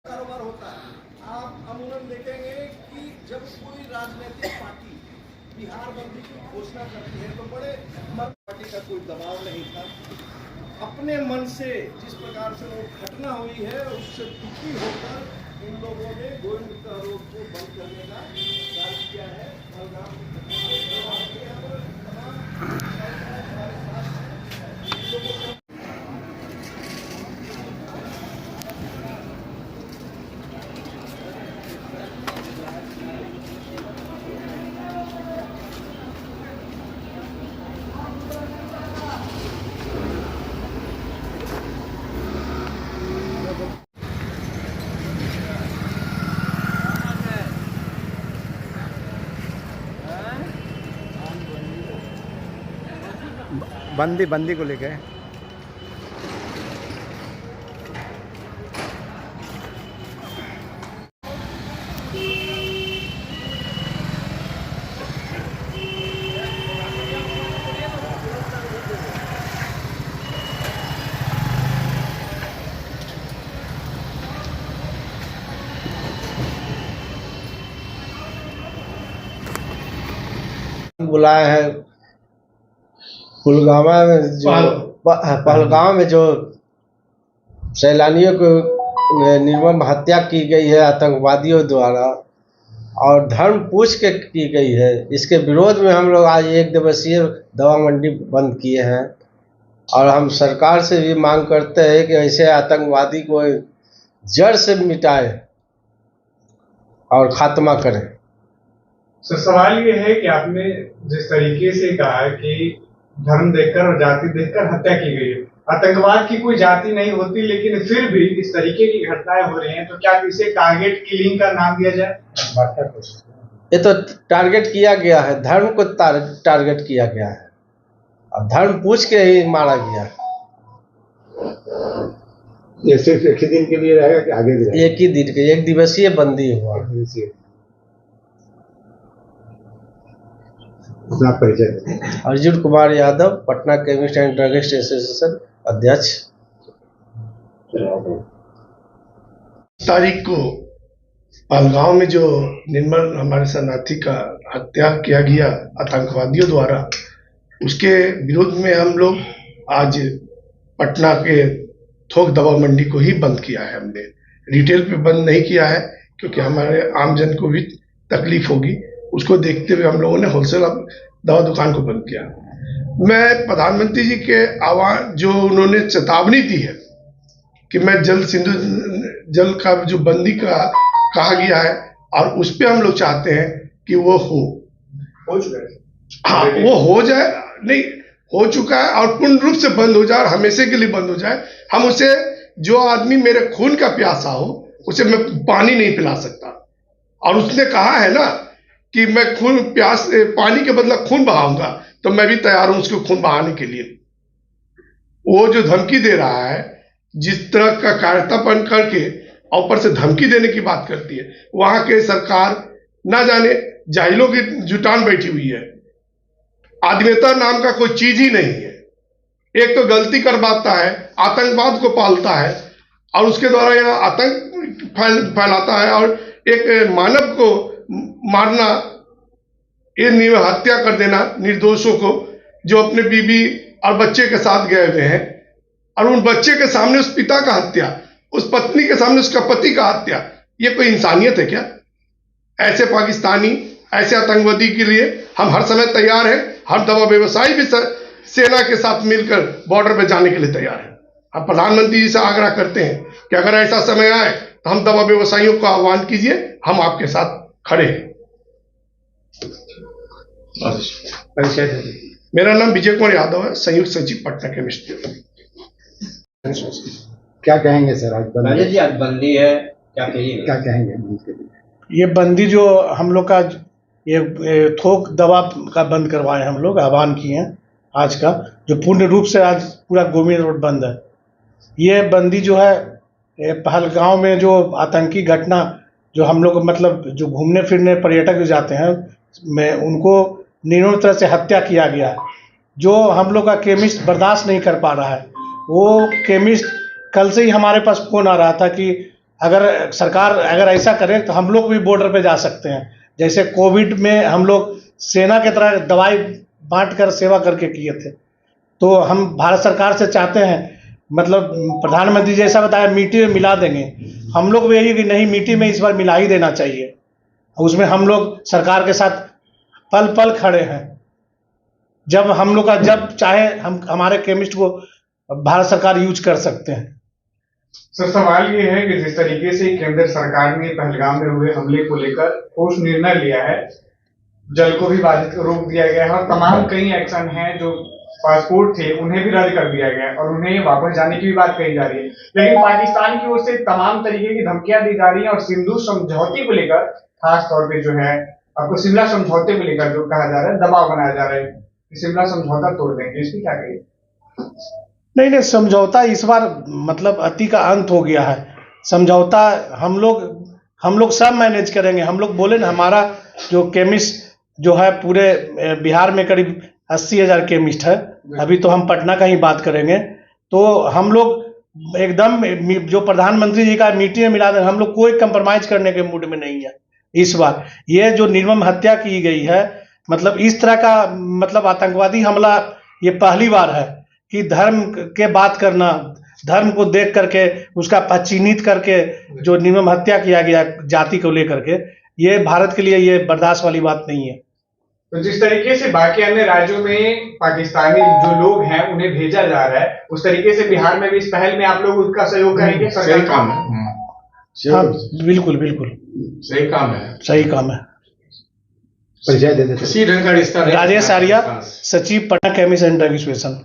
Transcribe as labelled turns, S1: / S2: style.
S1: कारोबार होता है। आप अमूमन देखेंगे कि जब कोई राजनीतिक पार्टी बिहार बंदी की घोषणा करती है तो बड़े पार्टी का कोई दबाव नहीं था। अपने मन से जिस प्रकार से वो घटना हुई है उससे दुखी होकर इन लोगों ने गोविंद रोड को बंद करने का कार्य किया है।
S2: बंदी को लेके
S3: बुलाए हैं पुलवामा में जो पहलगाम में जो सैलानियों को निर्मम हत्या की गई है आतंकवादियों द्वारा और धर्म पूछ के की गई है, इसके विरोध में हम लोग आज 1 दिवसीय दवा मंडी बंद किए हैं। और हम सरकार से भी मांग करते हैं कि ऐसे आतंकवादी को जड़ से मिटाए और खात्मा करें।
S4: सर, सवाल ये है कि आपने जिस तरीके से कहा कि धर्म देखकर और जाति देखकर हत्या की गई है, आतंकवाद की कोई जाति नहीं होती, लेकिन फिर भी इस तरीके की घटनाएं हो रही हैं, तो क्या इसे टारगेट किलिंग का नाम दिया जाए?
S3: ये तो टारगेट किया गया है, धर्म को टारगेट किया गया है और धर्म पूछ के ही मारा गया है।
S5: ये सिर्फ एक ही दिन के लिए रहेगा कि आगे भी रहेगा?
S3: एक ही दिन के 1 दिवसीय बंदी हुआ।
S5: अपना परिचय।
S3: Arjun Kumar Yadav, Patna chemist and druggist association अध्यक्ष।
S6: तारीख को पहलगाम में जो निर्मल हमारे शरणार्थी का हत्या किया गया आतंकवादियों द्वारा, उसके विरोध में हम लोग आज पटना के थोक दवा मंडी को ही बंद किया है। हमने रिटेल पे बंद नहीं किया है क्योंकि हमारे आमजन को भी तकलीफ होगी, उसको देखते हुए हम लोगों ने होलसेल दवा दुकान को बंद किया। मैं प्रधानमंत्री जी के आह्वान जो उन्होंने चेतावनी दी है कि मैं जल का जो बंदी का कहा गया है और उस पर हम लोग चाहते हैं कि वो हो चुका है। हाँ, वो हो जाए, नहीं हो चुका है और पूर्ण रूप से बंद हो जाए और हमेशा के लिए बंद हो जाए। हम उसे, जो आदमी मेरे खून का प्यासा हो उसे मैं पानी नहीं पिला सकता, और उसने कहा है ना कि मैं पानी के बदला खून बहाऊंगा, तो मैं भी तैयार हूं उसको खून बहाने के लिए। वो जो धमकी दे रहा है, जिस तरह का कायरतापन करके और ऊपर से धमकी देने की बात करती है, वहां के सरकार ना जाने जाहिलों की जुटान बैठी हुई है। आदमीता नाम का कोई चीज ही नहीं है। एक तो गलती करवाता है, आतंकवाद को पालता है और उसके द्वारा यहाँ आतंक फैलाता है, और एक मानव को मारना, ये हत्या कर देना निर्दोषों को जो अपने बीवी और बच्चे के साथ गए हुए हैं, और उन बच्चे के सामने उस पिता का हत्या, उस पत्नी के सामने उसका पति का हत्या, ये कोई इंसानियत है क्या? ऐसे पाकिस्तानी, ऐसे आतंकवादी के लिए हम हर समय तैयार हैं। हम दवा व्यवसायी भी सेना के साथ मिलकर बॉर्डर पर जाने के लिए तैयार हैं। हम प्रधानमंत्री जी से आग्रह करते हैं कि अगर ऐसा समय आए तो हम दवा व्यवसायियों को आह्वान कीजिए, हम आपके साथ खड़े हैं। मेरा नाम विजय कुमार यादव है, संयुक्त सचिव पटना केमिस्ट।
S5: क्या कहेंगे सर आज बंदी?
S7: जी आज बंदी है, क्या कहिए?
S5: क्या कहेंगे?
S2: ये बंदी जो हम लोग का ये थोक दवा का बंद करवाए, हम लोग आह्वान किए हैं आज का, जो पूर्ण रूप से आज पूरा गोविंद रोड बंद है। ये बंदी जो है पहलगाम में जो आतंकी घटना, जो हम लोग मतलब जो घूमने फिरने पर्यटक जो जाते हैं, में उनको निर्मम तरह से हत्या किया गया, जो हम लोग का केमिस्ट बर्दाश्त नहीं कर पा रहा है। वो केमिस्ट कल से ही हमारे पास फ़ोन आ रहा था कि अगर सरकार अगर ऐसा करे तो हम लोग भी बॉर्डर पे जा सकते हैं। जैसे कोविड में हम लोग सेना की तरह दवाई बांट कर सेवा करके किए थे, तो हम भारत सरकार से चाहते हैं, मतलब प्रधानमंत्री जैसा बताया मिट्टी में मिला देंगे, हम लोग भी यही कि नहीं, मिट्टी में इस बार मिला ही देना चाहिए। उसमें हम लोग सरकार के साथ पल पल खड़े हैं। जब हम लोग का जब चाहे हम हमारे केमिस्ट को भारत सरकार यूज कर सकते हैं।
S4: सर सवाल ये है कि जिस तरीके से केंद्र सरकार ने पहलगाम में हुए हमले को लेकर ठोस निर्णय लिया है, जल को भी बाधित रोक दिया गया है और तमाम कई एक्शन हैं, जो पासपोर्ट थे उन्हें भी रद्द कर दिया गया है और उन्हें वापस जाने की भी बात कही जा रही है, लेकिन पाकिस्तान की ओर से तमाम तरीके की धमकियां दी जा रही हैं और सिंधु समझौते को लेकर खास तौर पे जो है आपको शिमला समझौते को लेकर जो कहा जा रहा है, दबाव बनाया जा रहा है कि शिमला समझौता तोड़ देंगे, इसकी क्या कहिए?
S2: नहीं, समझौता इस बार मतलब अति का अंत हो गया है। समझौता हम लोग सब मैनेज करेंगे। हम लोग बोले ना, हमारा जो केमिस्ट जो है पूरे बिहार में करीब 80,000 केमिस्ट है। अभी तो हम पटना का ही बात करेंगे, तो हम लोग एकदम जो प्रधानमंत्री जी का मिट्टी में मिला दें, हम लोग कोई कंप्रोमाइज करने के मूड में नहीं है। इस बार ये जो निर्मम हत्या की गई है, मतलब इस तरह का मतलब आतंकवादी हमला ये पहली बार है कि धर्म के बात करना, धर्म को देख करके उसका पहचानित करके जो निर्मम हत्या किया गया जाति को लेकर के, ये भारत के लिए ये बर्दाश्त वाली बात नहीं है।
S4: तो जिस तरीके से बाकी अन्य राज्यों में पाकिस्तानी जो लोग हैं उन्हें भेजा जा रहा है, उस तरीके से बिहार में भी इस पहल में आप लोग उसका सहयोग करेंगे?
S7: सही काम है।
S2: हाँ, बिल्कुल बिल्कुल
S7: सही काम है।
S2: सही काम है।
S5: परिचय दे देते।
S7: इसी ढंग का रिश्ता
S2: राजेश आर्या, सचिव, Patna chemist and drug association.